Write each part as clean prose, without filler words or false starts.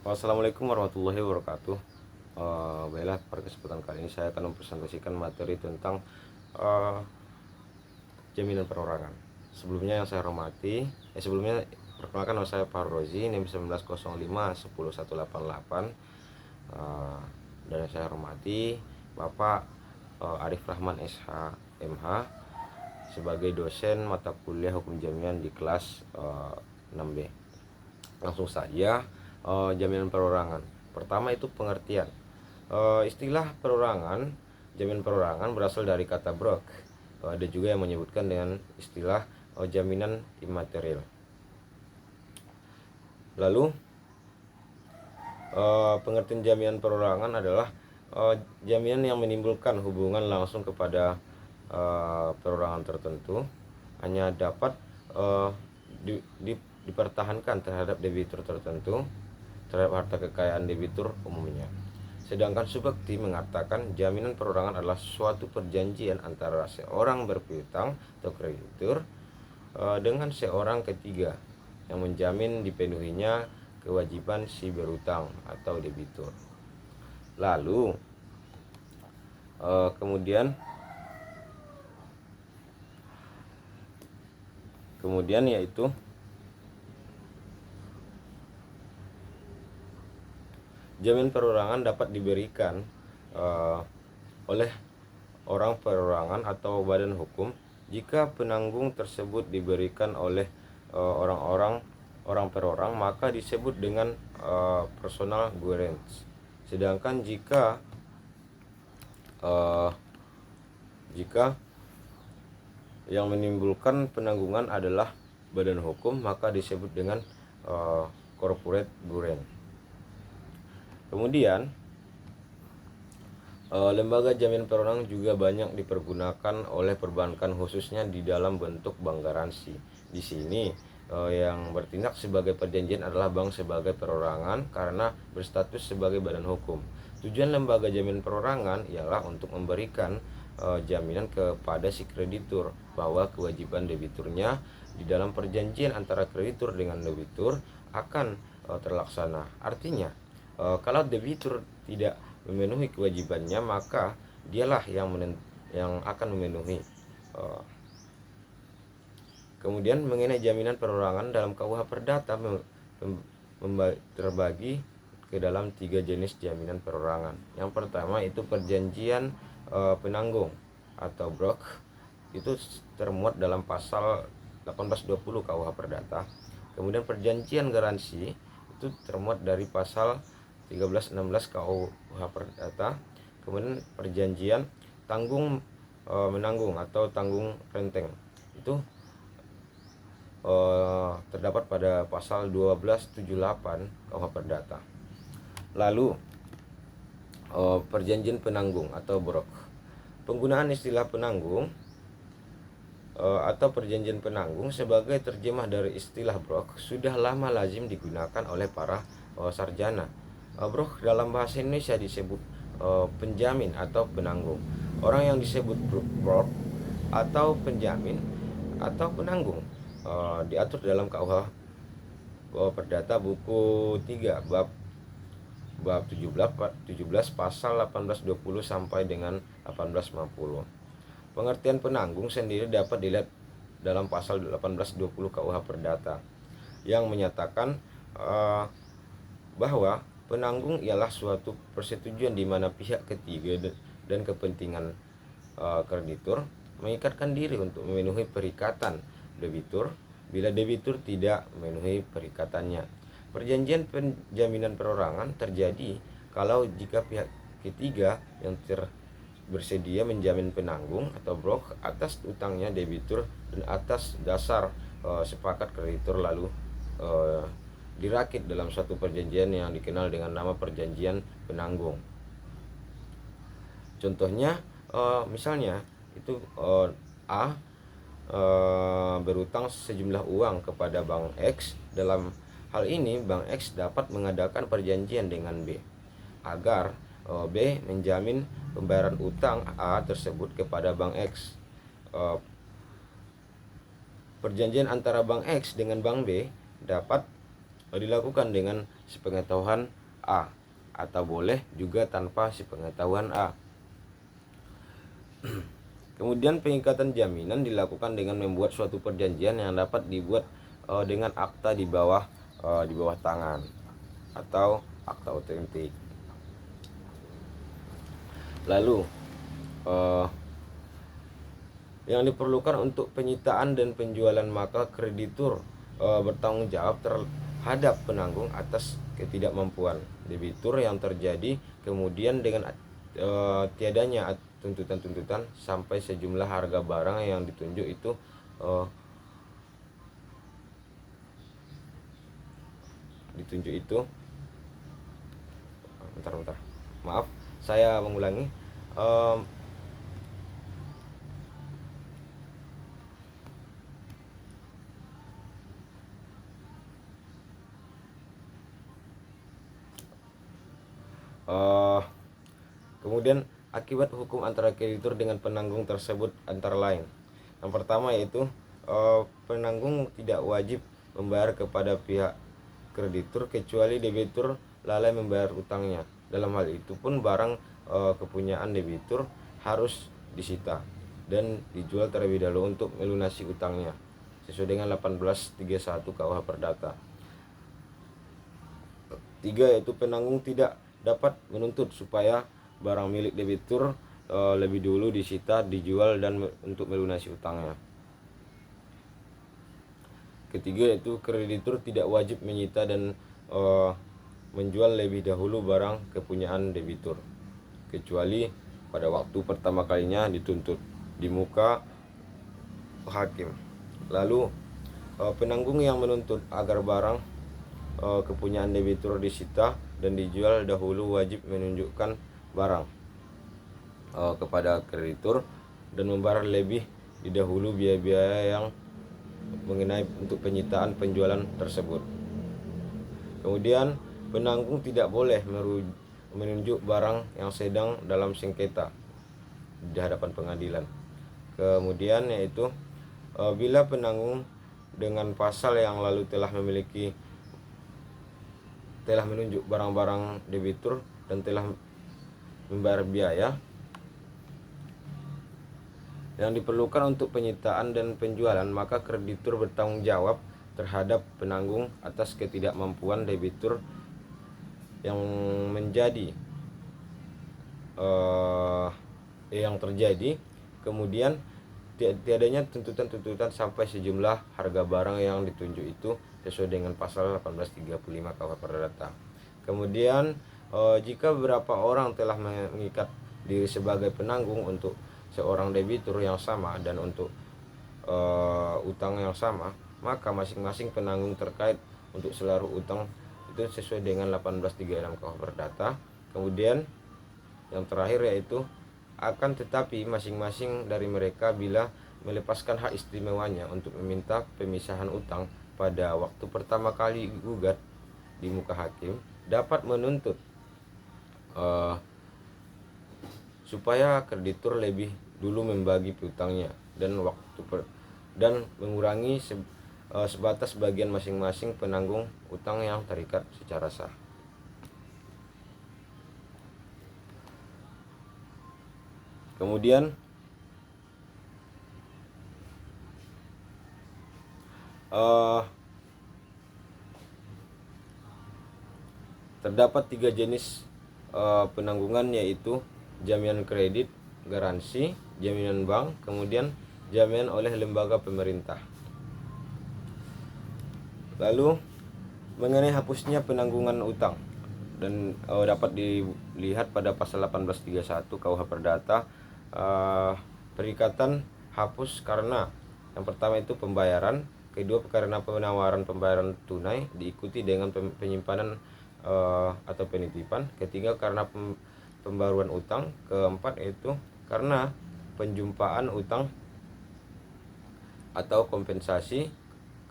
Assalamualaikum warahmatullahi wabarakatuh. Baiklah, pada kesempatan kali ini saya akan mempresentasikan materi tentang uh, jaminan perorangan. Sebelumnya yang saya hormati, sebelumnya perkenalkan nama saya Farrozi, NIM 1905 10188. Dan yang saya hormati Bapak Arif Rahman SH MH sebagai dosen mata kuliah hukum jaminan di kelas 6B. Langsung saja, jaminan perorangan. Pertama itu pengertian. Istilah perorangan, jaminan perorangan berasal dari kata brok. Ada juga yang menyebutkan dengan istilah jaminan imaterial. Lalu pengertian jaminan perorangan adalah jaminan yang menimbulkan hubungan langsung kepada perorangan tertentu, hanya dapat dipertahankan terhadap debitur tertentu, terhadap harta kekayaan debitur umumnya. Sedangkan subjekti mengatakan jaminan perorangan adalah suatu perjanjian antara seorang berpiutang atau kreditur dengan seorang ketiga yang menjamin dipenuhinya kewajiban si berutang atau debitur. Lalu kemudian yaitu jaminan perorangan dapat diberikan oleh orang perorangan atau badan hukum jika penanggung tersebut diberikan oleh orang perorang, maka disebut dengan personal guarantee. Sedangkan jika yang menimbulkan penanggungan adalah badan hukum, maka disebut dengan corporate guarantee. Kemudian lembaga jaminan perorangan juga banyak dipergunakan oleh perbankan, khususnya di dalam bentuk bank garansi. Di sini yang bertindak sebagai perjanjian adalah bank sebagai perorangan karena berstatus sebagai badan hukum. Tujuan lembaga jaminan perorangan ialah untuk memberikan jaminan kepada si kreditur bahwa kewajiban debiturnya di dalam perjanjian antara kreditur dengan debitur akan terlaksana. Artinya, kalau debitur tidak memenuhi kewajibannya, maka dialah yang akan memenuhi. Kemudian mengenai jaminan perorangan dalam KUH Perdata terbagi ke dalam 3 jenis jaminan perorangan. Yang pertama itu perjanjian penanggung atau brok, itu termuat dalam pasal 1820 KUH Perdata. Kemudian perjanjian garansi itu termuat dari pasal 1316 KUH Perdata. Kemudian perjanjian tanggung menanggung atau tanggung renteng itu terdapat pada pasal 1278 KUH Perdata. Lalu perjanjian penanggung atau brok. Penggunaan istilah penanggung atau perjanjian penanggung sebagai terjemah dari istilah brok sudah lama lazim digunakan oleh para sarjana. Brok dalam bahasa Indonesia disebut penjamin atau penanggung. Orang yang disebut brok atau penjamin atau penanggung diatur dalam KUH Perdata buku 3 bab 17 pasal 1820 sampai dengan 1850. Pengertian penanggung sendiri dapat dilihat dalam pasal 1820 KUH Perdata yang menyatakan bahwa penanggung ialah suatu persetujuan di mana pihak ketiga dan kepentingan kreditur mengikatkan diri untuk memenuhi perikatan debitur bila debitur tidak memenuhi perikatannya. Perjanjian penjaminan perorangan terjadi kalau jika pihak ketiga yang bersedia menjamin penanggung atau brok atas utangnya debitur dan atas dasar sepakat kreditur lalu dirakit dalam suatu perjanjian yang dikenal dengan nama perjanjian penanggung. Contohnya misalnya itu A berutang sejumlah uang kepada Bank X. Dalam hal ini Bank X dapat mengadakan perjanjian dengan B agar B menjamin pembayaran utang A tersebut kepada Bank X. Perjanjian antara Bank X dengan Bank B dapat dilakukan dengan sepengetahuan A, atau boleh juga tanpa sepengetahuan A. Kemudian pengikatan jaminan dilakukan dengan membuat suatu perjanjian yang dapat dibuat dengan akta di bawah tangan atau akta otentik. Lalu yang diperlukan untuk penyitaan dan penjualan, maka kreditur bertanggung jawab terhadap penanggung atas ketidakmampuan debitur yang terjadi, kemudian dengan tiadanya tuntutan-tuntutan sampai sejumlah harga barang yang ditunjuk itu bentar, maaf saya mengulangi. Kemudian akibat hukum antara kreditur dengan penanggung tersebut antara lain. Yang pertama yaitu penanggung tidak wajib membayar kepada pihak kreditur kecuali debitur lalai membayar utangnya. Dalam hal itu pun barang kepunyaan debitur harus disita dan dijual terlebih dahulu untuk melunasi utangnya sesuai dengan 1831 KUH Perdata. 3 yaitu penanggung tidak dapat menuntut supaya barang milik debitur lebih dulu disita, dijual dan untuk melunasi utangnya. Ketiga yaitu kreditur tidak wajib menyita dan menjual lebih dahulu barang kepunyaan debitur kecuali pada waktu pertama kalinya dituntut di muka hakim. Lalu penanggung yang menuntut agar barang kepunyaan debitur disita dan dijual dahulu wajib menunjukkan barang kepada kreditur dan membayar lebih dahulu biaya-biaya yang mengenai untuk penyitaan penjualan tersebut. Kemudian penanggung tidak boleh menunjuk barang yang sedang dalam sengketa di hadapan pengadilan. Kemudian yaitu bila penanggung dengan pasal yang lalu telah menunjuk barang-barang debitur dan telah membayar biaya yang diperlukan untuk penyitaan dan penjualan, maka kreditur bertanggung jawab terhadap penanggung atas ketidakmampuan debitur yang terjadi. Kemudian tiadanya tuntutan-tuntutan sampai sejumlah harga barang yang ditunjuk itu sesuai dengan pasal 1835 KUH Perdata. Kemudian jika beberapa orang telah mengikat diri sebagai penanggung untuk seorang debitur yang sama dan untuk utang yang sama, maka masing-masing penanggung terkait untuk seluruh utang itu sesuai dengan 1836 KUH Perdata. Kemudian yang terakhir yaitu akan tetapi masing-masing dari mereka bila melepaskan hak istimewanya untuk meminta pemisahan utang pada waktu pertama kali gugat di muka hakim, dapat menuntut supaya kreditur lebih dulu membagi piutangnya dan mengurangi sebatas bagian masing-masing penanggung utang yang terikat secara sah. Kemudian terdapat 3 jenis penanggungan, yaitu jaminan kredit, garansi, jaminan bank, kemudian jaminan oleh lembaga pemerintah. Lalu mengenai hapusnya penanggungan utang dan dapat dilihat pada pasal 1831 KUH Perdata. Perikatan hapus karena yang pertama itu pembayaran, kedua karena penawaran pembayaran tunai diikuti dengan penyimpanan atau penitipan, ketiga karena pembaruan utang, keempat yaitu karena penjumpaan utang atau kompensasi,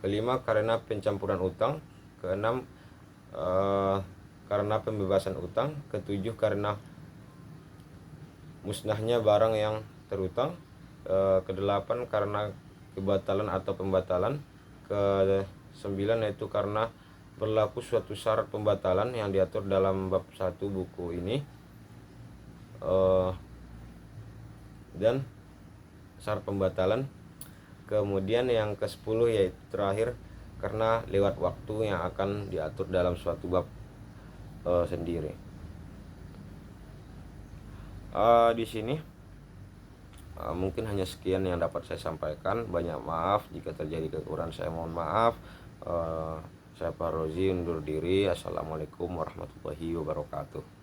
kelima karena pencampuran utang, keenam karena pembebasan utang, ketujuh karena musnahnya barang yang terutang, kedelapan karena kebatalan atau pembatalan, ke-9 yaitu karena berlaku suatu syarat pembatalan yang diatur dalam bab 1 buku ini, dan syarat pembatalan. Kemudian yang ke-10 yaitu terakhir, karena lewat waktu yang akan diatur dalam suatu bab sendiri. Di sini mungkin hanya sekian yang dapat saya sampaikan. Banyak maaf jika terjadi kekurangan, saya mohon maaf. Saya Pak Rozi undur diri. Assalamualaikum warahmatullahi wabarakatuh.